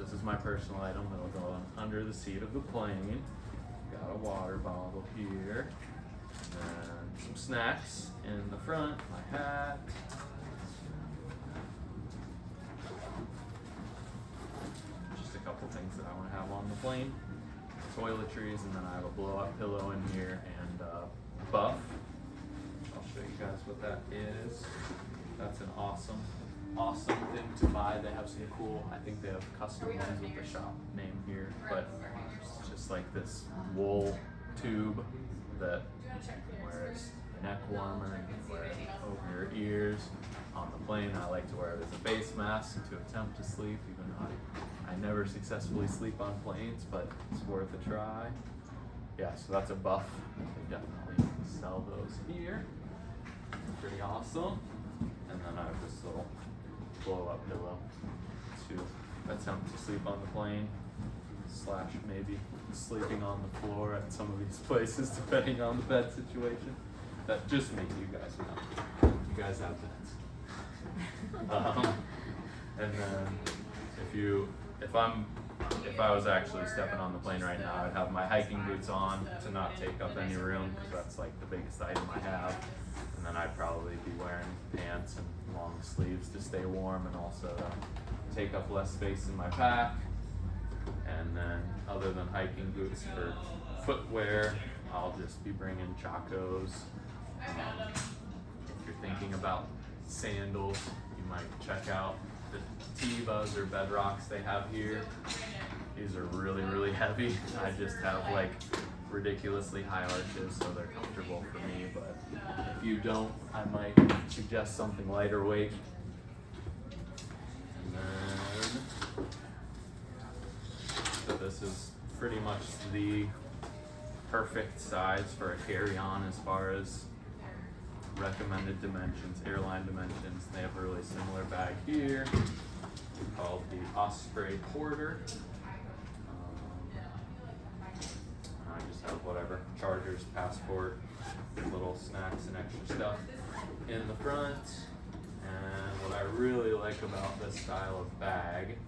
this is my personal item that'll go under the seat of the plane. Got a water bottle here, and then some snacks in the front, my hat. Just a couple things that I want to have on the plane. Toiletries, and then I have a blow-up pillow in here and buff. I'll show you guys what that is. That's an awesome thing to buy. They have some cool, I think they have custom ones with the shop name here, but it's just like this wool tube that wears a neck warmer, and you can wear it over your ears. On the plane, I like to wear it as a face mask to attempt to sleep, even though I never successfully sleep on planes, but it's worth a try. Yeah, so that's a buff. They definitely sell those here. Pretty awesome. And then I have this little blow-up pillow to attempt to sleep on the plane, / maybe sleeping on the floor at some of these places, depending on the bed situation. That just me, you guys know. You guys have beds. And then if I was actually stepping on the plane right now, I'd have my hiking boots on to not take up any room, because that's like the biggest item I have. And then I'd probably be wearing pants and long sleeves to stay warm and also to take up less space in my pack. And then other than hiking boots for footwear, I'll just be bringing chacos. If you're thinking about sandals, you might check out the Tevas or Bedrocks they have here. These are really, really heavy. I just have like ridiculously high arches, so they're comfortable for me, but if you don't, I might suggest something lighter weight. And then, so this is pretty much the perfect size for a carry-on as far as recommended dimensions, airline dimensions. They have a really similar bag here called the Osprey Porter. I just have whatever, chargers, passport, little snacks and extra stuff in the front. And what I really like about this style of bag,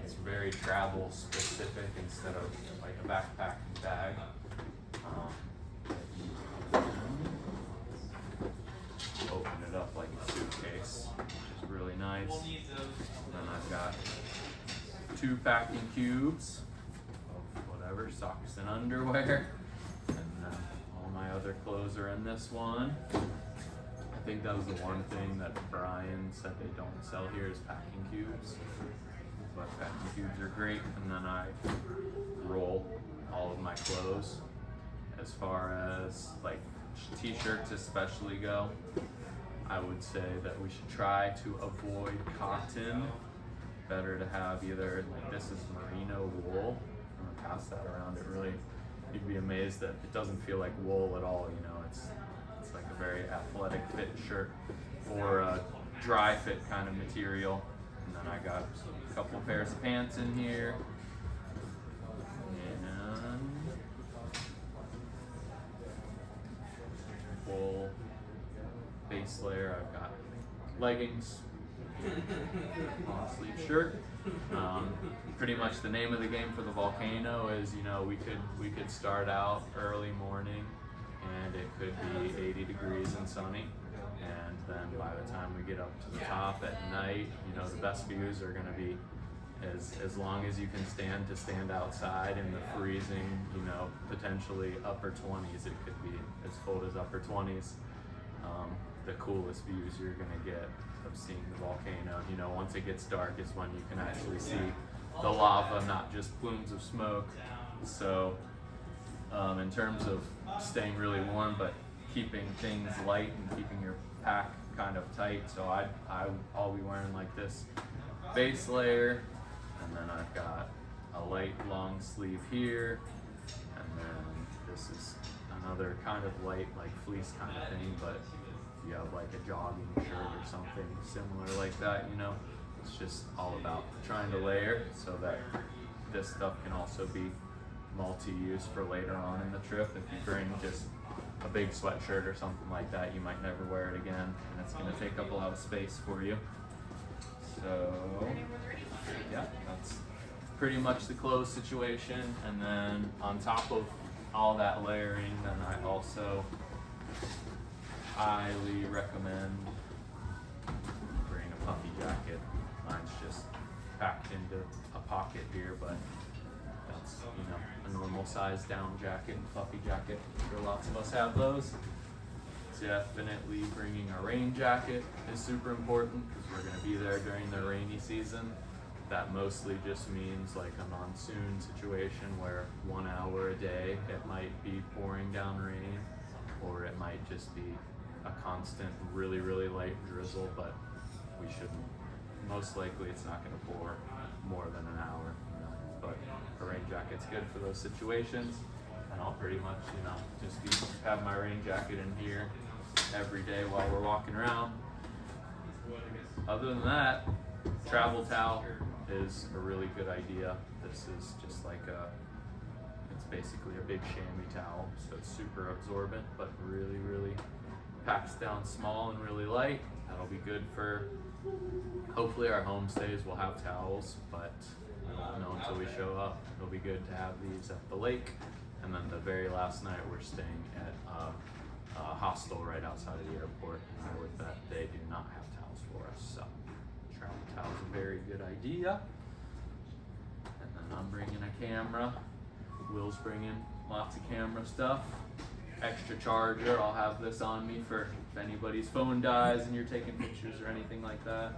it's very travel specific instead of like a backpacking bag. Open it up like a suitcase, which is really nice. And then I've got 2 packing cubes of whatever, socks and underwear. And then all my other clothes are in this one. I think that was the one thing that Brian said they don't sell here is packing cubes. But packing cubes are great. And then I roll all of my clothes. As far as like t-shirts especially go, I would say that we should try to avoid cotton. Better to have either, like this is merino wool. I'm gonna pass that around. It really, you'd be amazed that it doesn't feel like wool at all, you know. It's like a very athletic fit shirt or a dry fit kind of material. And then I got a couple of pairs of pants in here. And full base layer. I've got leggings, long sleeve shirt. Pretty much the name of the game for the volcano is, you know, we could start out early morning and it could be 80 degrees and sunny, and then by the time we get up to the top at night, you know, the best views are going to be as long as you can stand outside in the freezing, you know, potentially upper 20s. It could be as cold as upper 20s. The coolest views you're going to get of seeing the volcano, you know, once it gets dark is when you can actually see the lava, not just plumes of smoke. So in terms of staying really warm but keeping things light and keeping your pack kind of tight, so I'll be wearing like this base layer, and then I've got a light long sleeve here, and then this is another kind of light like fleece kind of thing, but if you have like a jogging shirt or something similar like that, you know, it's just all about trying to layer so that this stuff can also be multi-use for later on in the trip. If you bring just a big sweatshirt or something like that, you might never wear it again, and it's going to take up a lot of space for you. So yeah, that's pretty much the clothes situation. And then on top of all that layering, then I also highly recommend bringing a puffy jacket. Mine's just packed into a pocket here, but that's, you know, a normal size down jacket and puffy jacket. I'm sure lots of us have those. Definitely bringing a rain jacket is super important because we're going to be there during the rainy season. That mostly just means like a monsoon situation where 1 hour a day it might be pouring down rain, or it might just be a constant really light drizzle, but we shouldn't, most likely it's not going to pour more than an hour, you know? But a rain jacket's good for those situations, and I'll pretty much, you know, just have my rain jacket in here every day while we're walking around. Other than that, travel towel is a really good idea. This is just like it's basically a big chamois towel, so it's super absorbent, but really packs down small and really light. That'll be good for, hopefully our homestays will have towels, but I don't know until we show up. It'll be good to have these at the lake. And then the very last night we're staying at a hostel right outside of the airport, and with that they do not have towels for us, so travel towels a very good idea. And then I'm bringing a camera. Will's bringing lots of camera stuff. Extra charger. I'll have this on me for if anybody's phone dies and you're taking pictures or anything like that.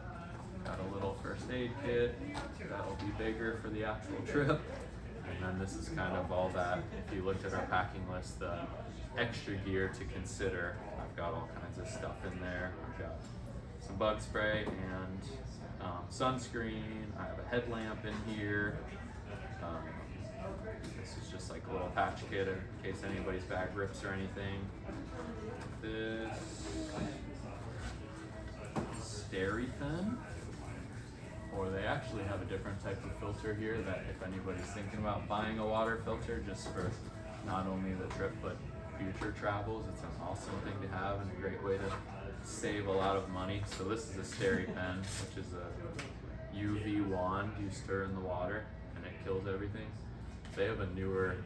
Got a little first aid kit. That'll be bigger for the actual trip. And then this is kind of all that, if you looked at our packing list, the extra gear to consider. I've got all kinds of stuff in there. I've got some bug spray and sunscreen. I have a headlamp in here. This is just like a little patch kit in case anybody's bag rips or anything. This SteriPen, or they actually have a different type of filter here that if anybody's thinking about buying a water filter just for not only the trip but future travels, it's an awesome thing to have and a great way to save a lot of money. So this is a SteriPen, which is a UV wand you stir in the water and it kills everything. They have a newer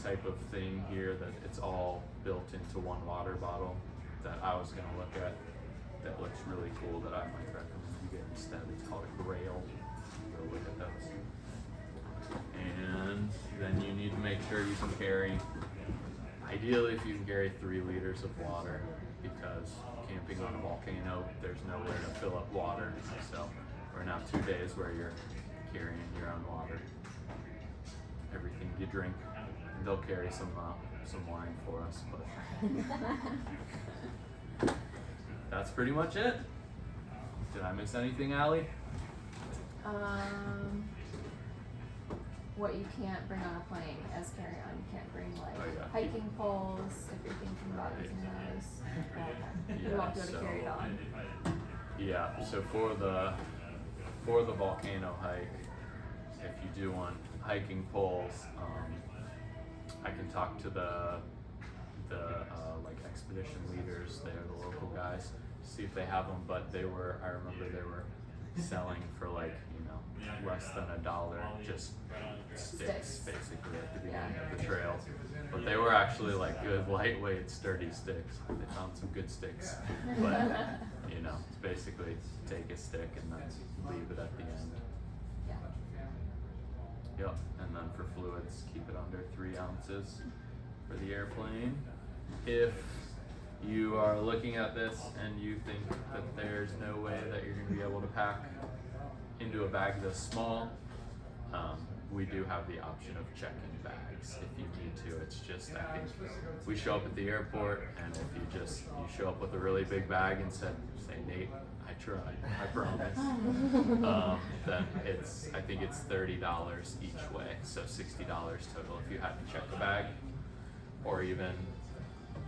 type of thing here that it's all built into one water bottle that I was going to look at that looks really cool that I might recommend you get instead. It's called a Grail. Go look at those. And then you need to make sure you can carry, ideally if you can carry 3 liters of water, because camping on a volcano there's nowhere to fill up water, so we're gonna have 2 days where you're carrying your own water, everything you drink. They'll carry some wine for us, but that's pretty much it. Did I miss anything, Allie? What you can't bring on a plane as carry-on. You can't bring like hiking poles if you're thinking about using those. You won't be able to carry it on. Yeah, so for the volcano hike, if you do want hiking poles, I can talk to the like expedition leaders. They're the local guys. See if they have them, but I remember they were selling for like, you know, less than $1, just sticks basically at the beginning of the trail. But they were actually like good, lightweight, sturdy sticks. They found some good sticks, but you know, it's basically take a stick and then leave it at the end. Yep, and then for fluids, keep it under 3 ounces for the airplane. If you are looking at this and you think that there's no way that you're going to be able to pack into a bag this small, we do have the option of checking bags if you need to. It's just, I think we show up at the airport, and if you show up with a really big bag and say, Nate, I tried, I promise, then I think it's $30 each way, so $60 total if you had to check the bag. Or even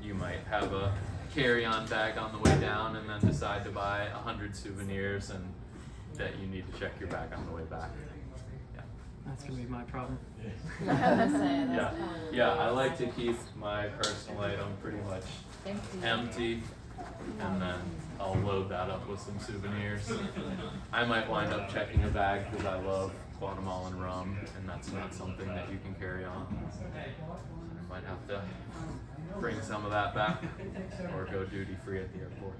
you might have a carry-on bag on the way down and then decide to buy 100 souvenirs and that you need to check your bag on the way back. Yeah. That's gonna be my problem. Yeah, I like to keep my personal item pretty much empty. and then I'll load that up with some souvenirs. I might wind up checking a bag because I love Guatemalan rum, and that's not something that you can carry on. I might have to bring some of that back or go duty free at the airport.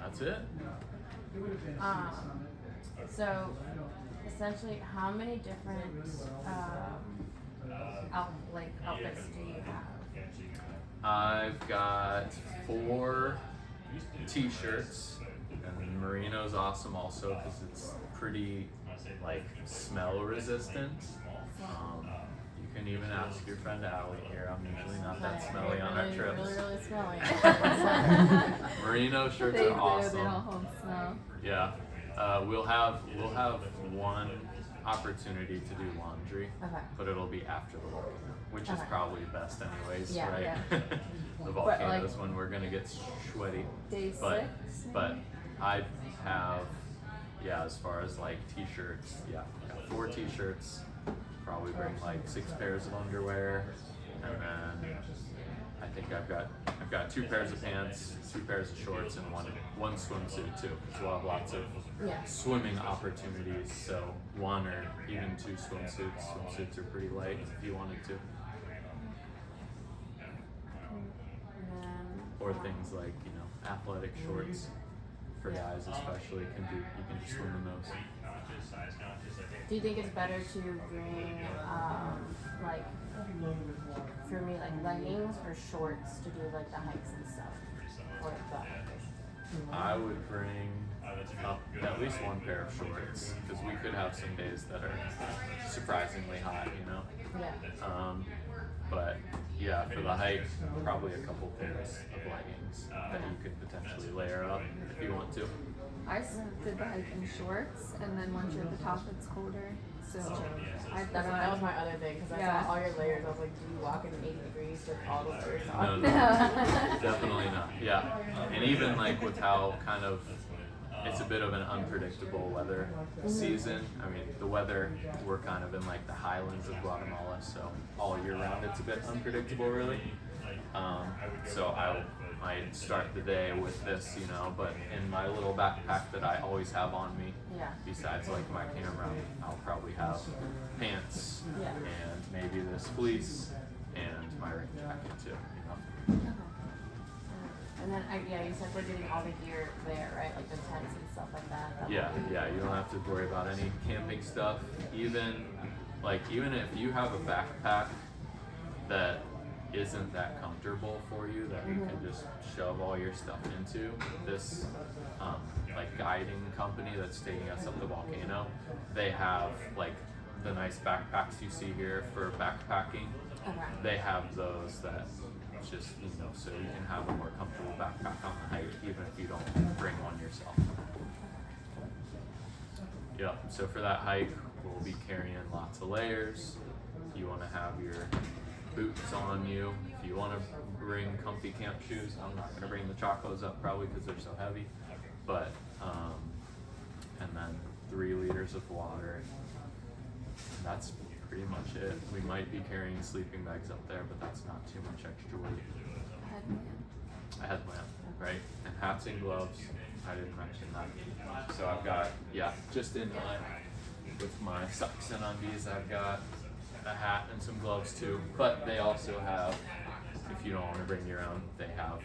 That's it. So essentially, how many different outfits do you have? I've got 4 t-shirts, and merino's awesome also because it's pretty like smell resistant. You can even ask your friend Allie here. I'm usually not that smelly on our trips. Really smelly. Merino shirts They are awesome. They don't hold smell. Yeah, we'll have one opportunity to do laundry, but it'll be after the volcano, which is probably best anyways, Yeah, right? yeah. The volcano's when we're gonna get sweaty. Day But 6. but I have, yeah, as far as like t-shirts, yeah, I got 4 t-shirts. Probably bring like 6 pairs of underwear, and then I think I've got 2 pairs of pants, 2 pairs of shorts, and one swimsuit too. So we'll have lots of swimming opportunities. So 1 or even 2 swimsuits. Swimsuits are pretty light if you wanted to. Or things like, you know, athletic shorts for guys especially you can just swim in those. Do you think it's better to bring like for me like leggings or shorts to do like the hikes and stuff? Or the I would bring up at least 1 pair of shorts because we could have some days that are surprisingly hot, you know. Yeah. But yeah, for the hike, probably a couple pairs of leggings that you could potentially layer up if you want to. I did the hike in shorts, and then once you're at the top, it's colder. So That was my other thing because I saw all your layers. I was like, do you walk in 80 degrees with all the layers on? No, definitely not. Yeah, and even like with how kind of it's a bit of an unpredictable weather season. I mean, the weather, we're kind of in like the highlands of Guatemala, so all year round it's a bit unpredictable, really. So I might start the day with this, you know, but in my little backpack that I always have on me, besides like my camera, I'll probably have pants and maybe this fleece and my rain jacket too, you know. And then, you said we're getting all the gear there, right? Like the tents and stuff like that. Yeah, you don't have to worry about any camping stuff. Even if you have a backpack that isn't that comfortable for you, that you can just shove all your stuff into, this like guiding company that's taking us up the volcano, they have like the nice backpacks you see here for backpacking. They have those that just, you know, so you can have a more comfortable backpack on the hike even if you don't bring one yourself. Yep, so for that hike, we'll be carrying lots of layers. You want to have your boots on you. If you want to bring comfy camp shoes, I'm not going to bring the chacos up probably because they're so heavy, but, and then 3 liters of water. And that's pretty much it. We might be carrying sleeping bags up there, but that's not too much extra weight. A headlamp, right? And hats and gloves. I didn't mention that. So I've got, just in line with my socks and undies, I've got a hat and some gloves too. But they also have, if you don't want to bring your own, they have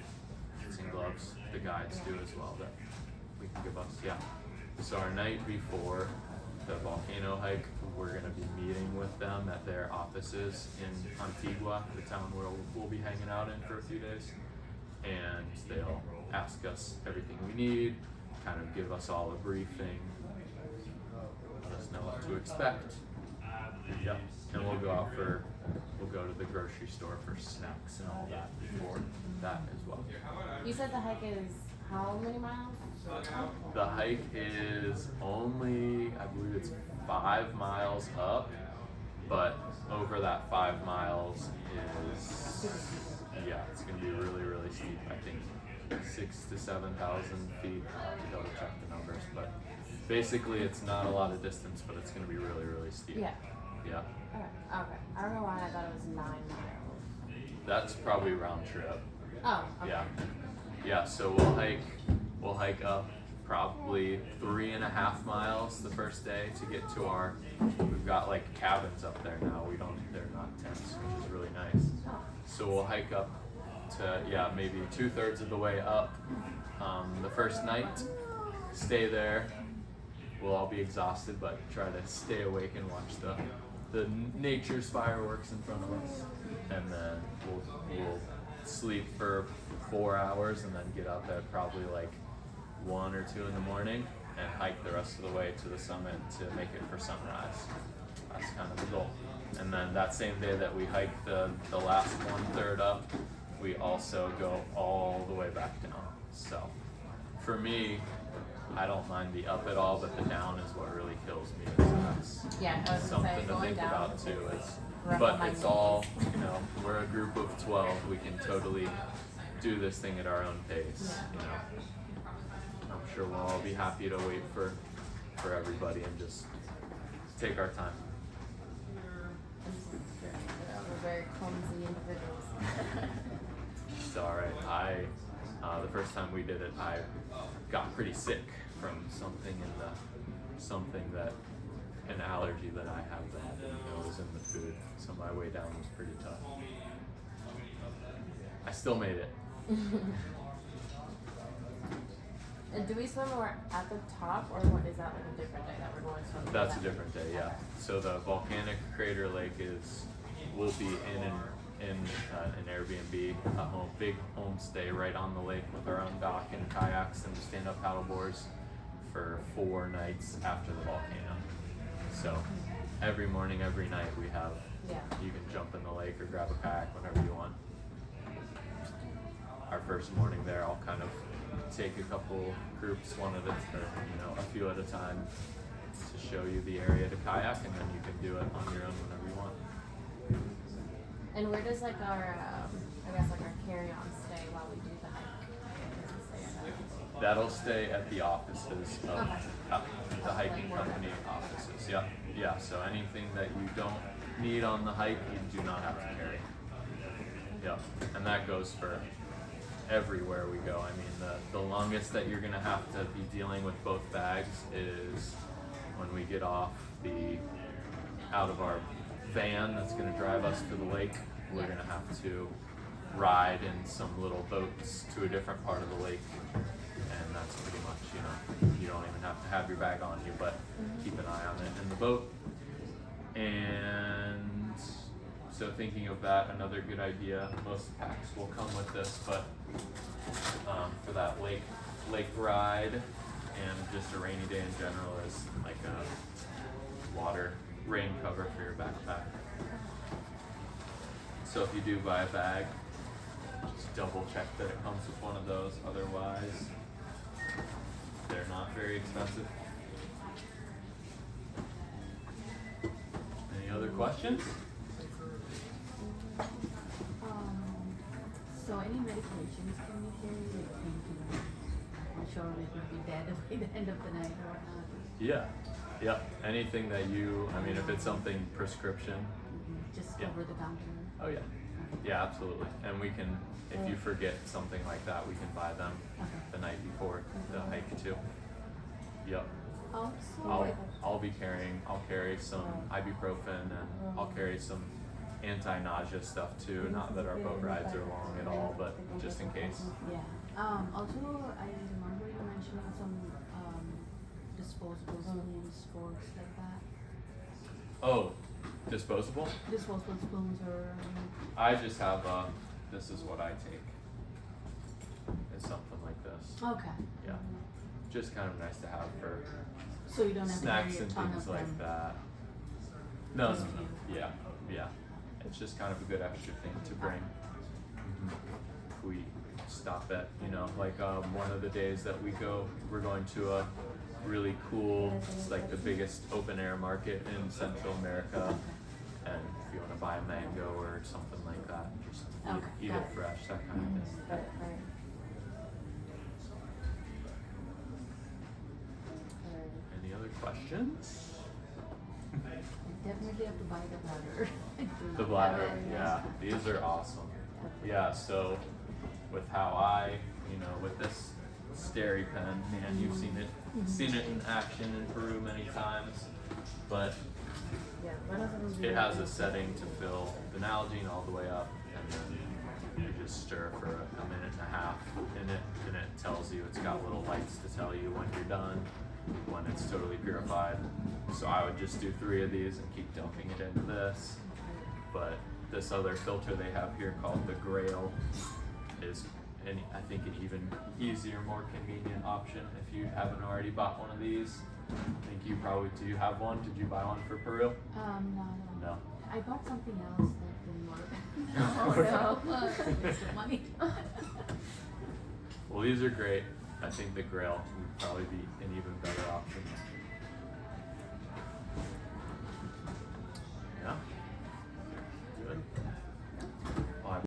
hats and gloves. The guides do as well that we can give us. So our night before the volcano hike, we're going to be meeting with them at their offices in Antigua, the town where we'll be hanging out in for a few days. And they'll ask us everything we need, kind of give us all a briefing, let us know what to expect. And we'll go to the grocery store for snacks and all that before that as well. You said the hike is how many miles? The hike is only, I believe it's 5 miles up, but over that 5 miles is, it's going to be really, really steep. I think 6,000 to 7,000 feet. I'll have to double check the numbers, but basically it's not a lot of distance, but it's going to be really, really steep. Yeah. Yeah. Okay. I don't know why I thought it was 9 miles. That's probably round trip. Oh, okay. Yeah. So we'll hike up probably 3.5 miles the first day to get to we've got like cabins up there now. They're not tents, which is really nice. So we'll hike up to, maybe 2/3 of the way up the first night, stay there. We'll all be exhausted, but try to stay awake and watch the nature's fireworks in front of us. And then we'll sleep for 4 hours and then get up at probably like 1 or 2 in the morning and hike the rest of the way to the summit to make it for sunrise. That's kind of the goal. And then that same day that we hike the last 1/3 up, we also go all the way back down. So for me, I don't mind the up at all, but the down is what really kills me. So that's I was something say, to going think down about too. rough But on my it's knees. all, we're a group of 12. We can totally do this thing at our own pace. I'm sure we'll all be happy to wait for everybody and just take our time. We're very clumsy individuals. It's all right. The first time we did it, I got pretty sick from something that an allergy that I have that was in the food. So my way down was pretty tough. I still made it. And do we swim more at the top, or what is that like a different day that we're going swimming? That's a different day, yeah. So the volcanic crater lake will be in an Airbnb, big homestay right on the lake with our own dock and kayaks and stand-up paddleboards for 4 nights after the volcano. So every morning, every night we have. You can jump in the lake or grab a kayak whenever you want. Our first morning there, I'll kind of take a couple groups, a few at a time, to show you the area to kayak, and then you can do it on your own whenever you want. And where does like our carry-on stay while we do the hike? Does it stay at that? That'll stay at the offices of the hiking company offices. Yeah. So anything that you don't need on the hike, you do not have to carry. Yeah, and that goes for everywhere we go. I mean, the longest that you're gonna have to be dealing with both bags is when we get out of our van that's gonna drive us to the lake. We're gonna have to ride in some little boats to a different part of the lake, and that's pretty much, you don't even have to have your bag on you, but keep an eye on it in the boat. And so thinking of that, another good idea, most packs will come with this, but for that lake ride and just a rainy day in general is like a rain cover for your backpack. So if you do buy a bag, just double check that it comes with one of those, otherwise they're not very expensive. Any other questions? So any medications can you carry, like painkillers? I'm sure it would be dead by the end of the night or whatnot. Yeah. Anything that if it's something prescription. Just Yeah. over the counter. Oh yeah. Yeah, absolutely. And we can, if you forget something like that, we can buy them the night before the hike too. Yep. Also, I'll carry some ibuprofen, and I'll carry some anti-nausea stuff too. Not that our boat rides are long at all, but just in case. Yeah. Also, I remember you mentioning some disposable spoons, forks like that. Oh, disposable? Disposable spoons or. I just have this is what I take. It's something like this. Okay. Yeah. Just kind of nice to have for So you don't have snacks to carry and a ton things of like them. that. No. Just few. Yeah. It's just kind of a good extra thing to bring. If we stop at, one of the days that we're going to a really cool, it's like the biggest open air market in Central America. And if you want to buy a mango or something like that, just eat got it it. fresh, that kind of thing. Right. Any other questions? Definitely have to buy the bladder. The bladder, yeah, these are awesome. Yeah, so with how I, with this Steri pen, man, you've seen it in action in Peru many times, but Yeah, what else would be it has a setting to fill the Nalgene all the way up, and then you just stir for a minute and a half in it, and it tells you, it's got little lights to tell you when you're done, when it's totally purified. So I would just do 3 of these and keep dumping it into this. But this other filter they have here called the Grail is, I think, an even easier, more convenient option if you haven't already bought one of these. I think you probably, do you have one? Did you buy one for Peru? No. No. I bought something else that didn't work. Oh no. Waste of money. Well, these are great. I think the Grail would probably be an even better option.